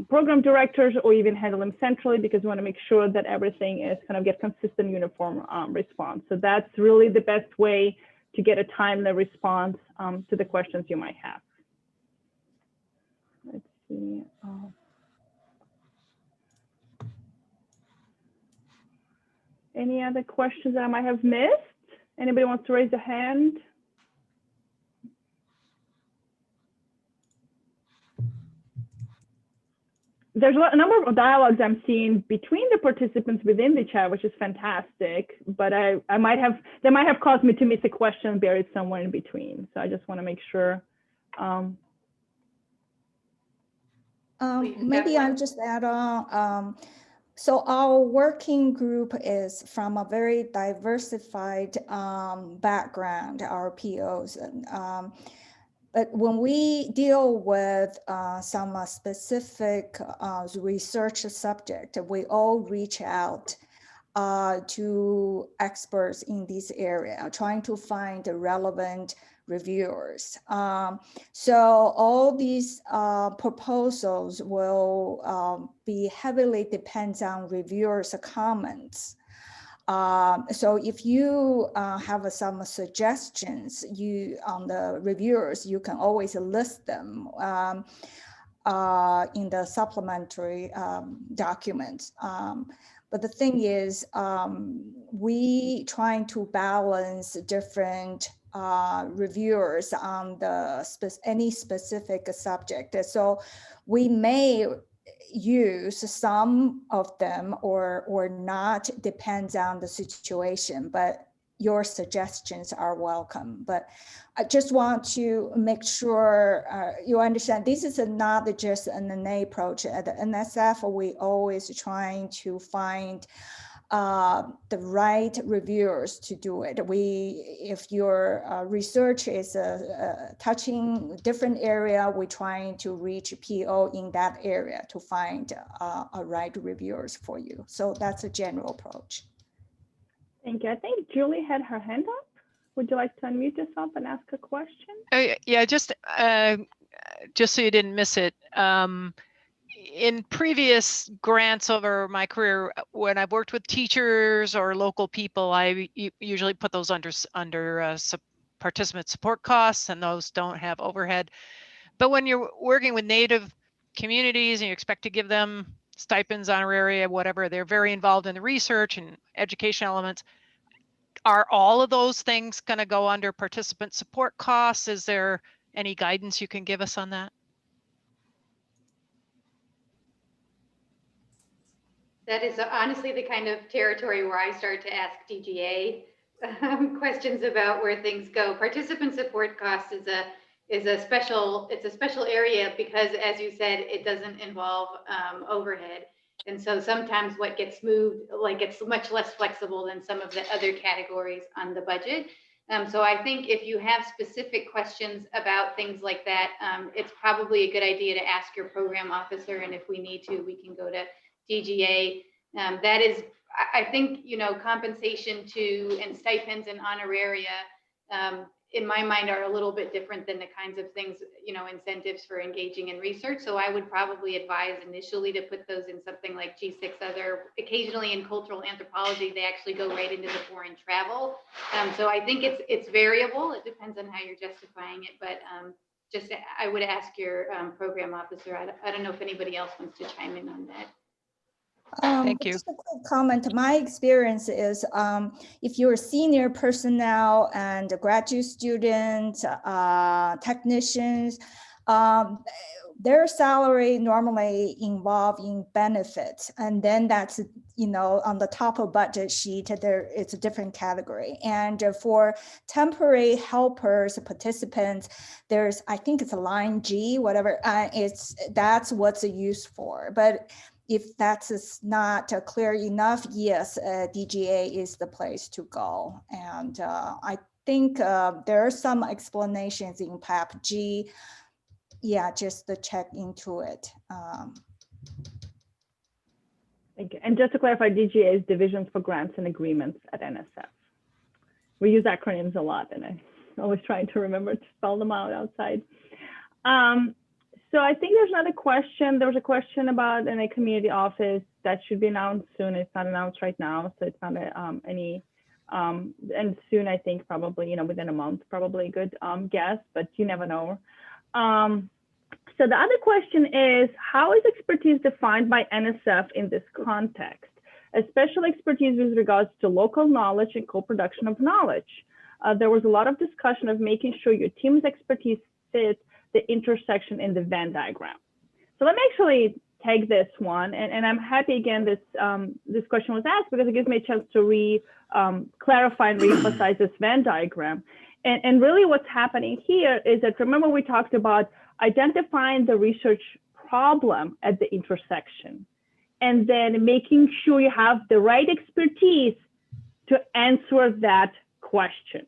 program directors, or even handle them centrally, because we want to make sure that everything is kind of get consistent, uniform response. So that's really the best way to get a timely response to the questions you might have. Let's see. Any other questions that I might have missed? Anybody wants to raise a hand? There's a number of dialogues I'm seeing between the participants within the chat, which is fantastic, but they might have caused me to miss a question buried somewhere in between. So I just want to make sure. Maybe I'll just add on. So our working group is from a very diversified background, our POs. But when we deal with some specific research subject, we all reach out to experts in this area, trying to find the relevant reviewers. So all these proposals will be heavily depends on reviewers' comments. So if you have some suggestions on the reviewers, you can always list them in the supplementary documents. But the thing is, we trying to balance different reviewers on any specific subject. So we may use some of them or not, depends on the situation, but your suggestions are welcome. But I just want to make sure you understand this is not just an NNA approach. At the NSF, we always trying to find the right reviewers to do it. If your research is touching different area, we're trying to reach PO in that area to find a right reviewers for you. So that's a general approach. Thank you. I think Julie had her hand up. Would you like to unmute yourself and ask a question? Yeah, just so you didn't miss it. In previous grants over my career, when I've worked with teachers or local people, I usually put those under participant support costs, and those don't have overhead. But when you're working with Native communities and you expect to give them stipends, honoraria, whatever, they're very involved in the research and education elements. Are all of those things going to go under participant support costs? Is there any guidance you can give us on that? That is honestly the kind of territory where I start to ask DGA questions about where things go. Participant support cost is a special area because, as you said, it doesn't involve overhead. And so sometimes what gets moved, like it's much less flexible than some of the other categories on the budget. So I think if you have specific questions about things like that, it's probably a good idea to ask your program officer. And if we need to, we can go to DGA. That is, I think, compensation and stipends and honoraria, in my mind, are a little bit different than the kinds of things, incentives for engaging in research. So I would probably advise initially to put those in something like G6 other. Occasionally in cultural anthropology, they actually go right into the foreign travel. So I think it's variable. It depends on how you're justifying it, but I would ask your program officer. I don't know if anybody else wants to chime in on that. Thank you. Just a quick comment. My experience is if you're senior personnel and graduate students, technicians, their salary normally involve in benefits. And then that's, on the top of budget sheet, it's a different category. And for temporary helpers, participants, I think it's a line G, whatever, that's what's used for. But if that's not clear enough, yes, DGA is the place to go. And I think there are some explanations in PAPG. Yeah, just to check into it. Thank you. And just to clarify, DGA is Divisions for Grants and Agreements at NSF. We use acronyms a lot, and I'm always trying to remember to spell them out outside. So I think there's another question. There was a question about in a community office that should be announced soon. It's not announced right now, so it's not any And soon, I think probably, within a month, probably a good guess, but you never know. So the other question is, how is expertise defined by NSF in this context, especially expertise with regards to local knowledge and co-production of knowledge? There was a lot of discussion of making sure your team's expertise fits the intersection in the Venn diagram. So let me actually take this one, and I'm happy again this question was asked because it gives me a chance to clarify and reemphasize this Venn diagram. And really what's happening here is that, remember we talked about identifying the research problem at the intersection, and then making sure you have the right expertise to answer that question.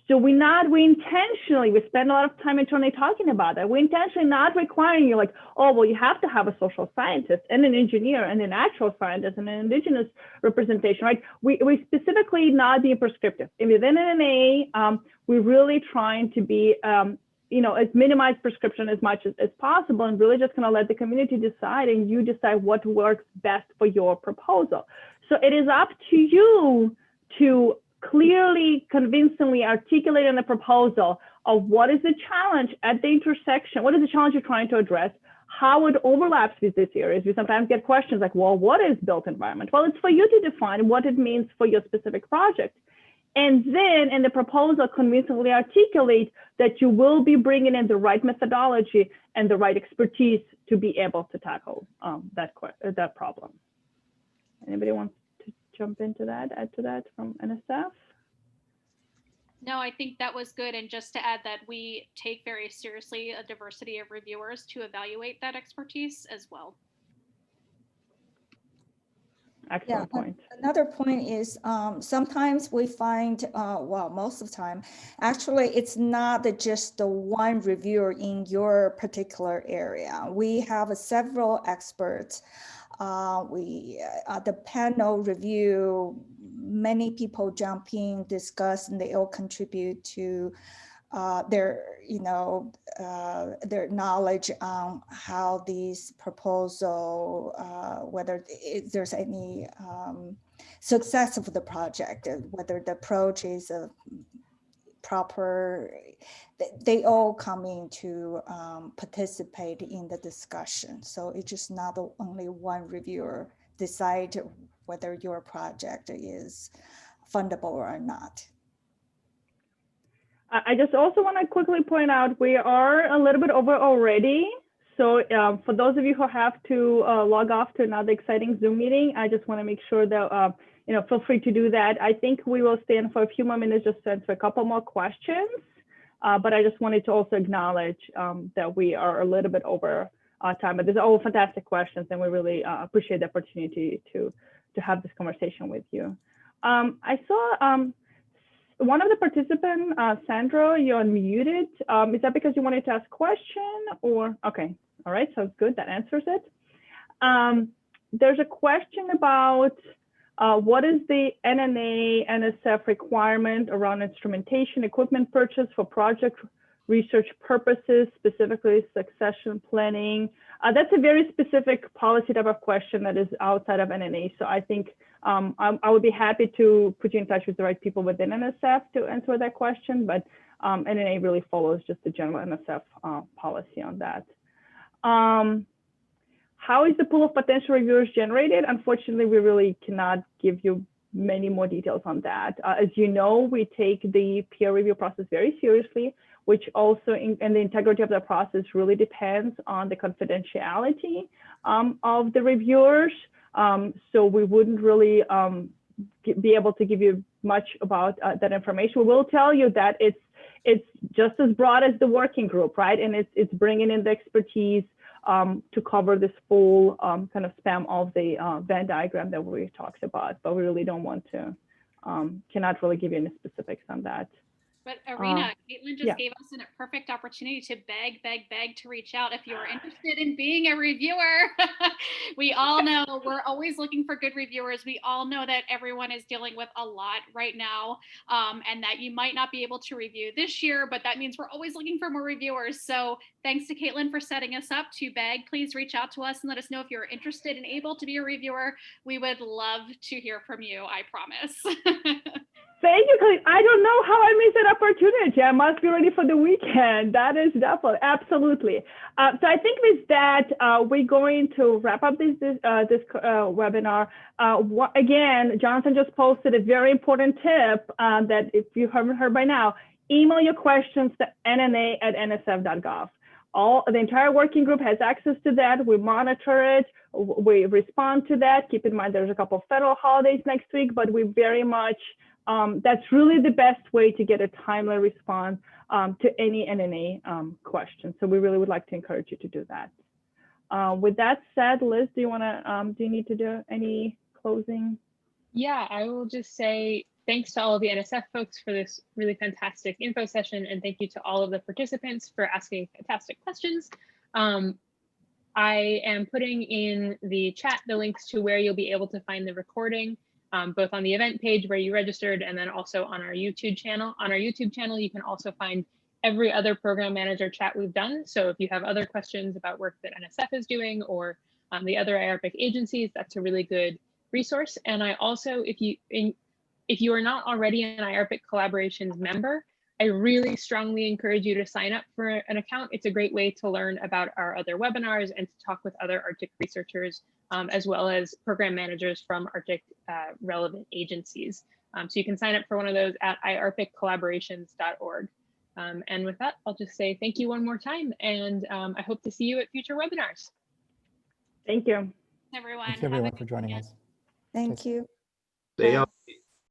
So we intentionally, we spend a lot of time internally talking about that. We're intentionally not requiring you like, oh, well, you have to have a social scientist and an engineer and a natural scientist and an indigenous representation, right? We specifically not being prescriptive. And within NNA, we're really trying to be, as minimize prescription as much as possible, and really just gonna let the community decide, and you decide what works best for your proposal. So it is up to you to clearly, convincingly articulate in the proposal of what is the challenge at the intersection, what is the challenge you're trying to address, how it overlaps with these areas. We sometimes get questions like, well, what is built environment? Well, it's for you to define what it means for your specific project. And then in the proposal, convincingly articulate that you will be bringing in the right methodology and the right expertise to be able to tackle that problem. Anybody want to jump into that, add to that from NSF? No, I think that was good. And just to add that we take very seriously a diversity of reviewers to evaluate that expertise as well. Excellent point. Another point is sometimes we find, well, most of the time, actually, it's not just the one reviewer in your particular area. We have several experts. The panel review, many people jump in, discuss, and they all contribute to their knowledge on how these proposal, whether there's any success of the project, whether the approach is proper. They all come in to participate in the discussion. So it's just not only one reviewer decide whether your project is fundable or not. I just also want to quickly point out we are a little bit over already. So for those of you who have to log off to another exciting Zoom meeting, I just want to make sure that, feel free to do that. I think we will stay in for a few more minutes just to answer a couple more questions. But I just wanted to also acknowledge that we are a little bit over time. But these are all fantastic questions, and we really appreciate the opportunity to have this conversation with you. I saw one of the participants, Sandra, you're unmuted. Is that because you wanted to ask a question or? Okay, all right, so good, that answers it. There's a question about what is the NNA NSF requirement around instrumentation equipment purchase for project research purposes, specifically succession planning? That's a very specific policy type of question that is outside of NNA. So I think I would be happy to put you in touch with the right people within NSF to answer that question, but NNA really follows just the general NSF policy on that. How is the pool of potential reviewers generated? Unfortunately, we really cannot give you many more details on that. As you know, we take the peer review process very seriously, which also, and the integrity of the process really depends on the confidentiality of the reviewers. So we wouldn't really be able to give you much about that information. We will tell you that it's just as broad as the working group, right? And it's bringing in the expertise to cover this full kind of span of the Venn diagram that we talked about, but we really don't want to, cannot really give you any specifics on that. But Irina, Caitlin just gave us a perfect opportunity to beg to reach out if you're interested in being a reviewer. We all know we're always looking for good reviewers. We all know that everyone is dealing with a lot right now, and that you might not be able to review this year, but that means we're always looking for more reviewers. So thanks to Caitlin for setting us up to beg. Please reach out to us and let us know if you're interested and able to be a reviewer. We would love to hear from you, I promise. how I missed that opportunity. I must be ready for the weekend. That is definitely, absolutely. So I think with that, we're going to wrap up this webinar. Again, Jonathan just posted a very important tip that if you haven't heard by now, email your questions to nna@nsf.gov. The entire working group has access to that. We monitor it. We respond to that. Keep in mind, there's a couple of federal holidays next week, but we very much, that's really the best way to get a timely response to any NNA question. So we really would like to encourage you to do that. With that said, Liz, do you need to do any closing? Yeah, I will just say thanks to all of the NSF folks for this really fantastic info session, and thank you to all of the participants for asking fantastic questions. I am putting in the chat the links to where you'll be able to find the recording, both on the event page where you registered and then also on our YouTube channel. On our YouTube channel, you can also find every other program manager chat we've done. So if you have other questions about work that NSF is doing or the other IARPC agencies, that's a really good resource. And I also, if you are not already an IARPC Collaborations member, I really strongly encourage you to sign up for an account. It's a great way to learn about our other webinars and to talk with other Arctic researchers, as well as program managers from Arctic relevant agencies. So you can sign up for one of those at iarpiccollaborations.org. And with that, I'll just say thank you one more time, and I hope to see you at future webinars. Thank you. Everyone. Thanks everyone for joining us. Thank you. They Bye.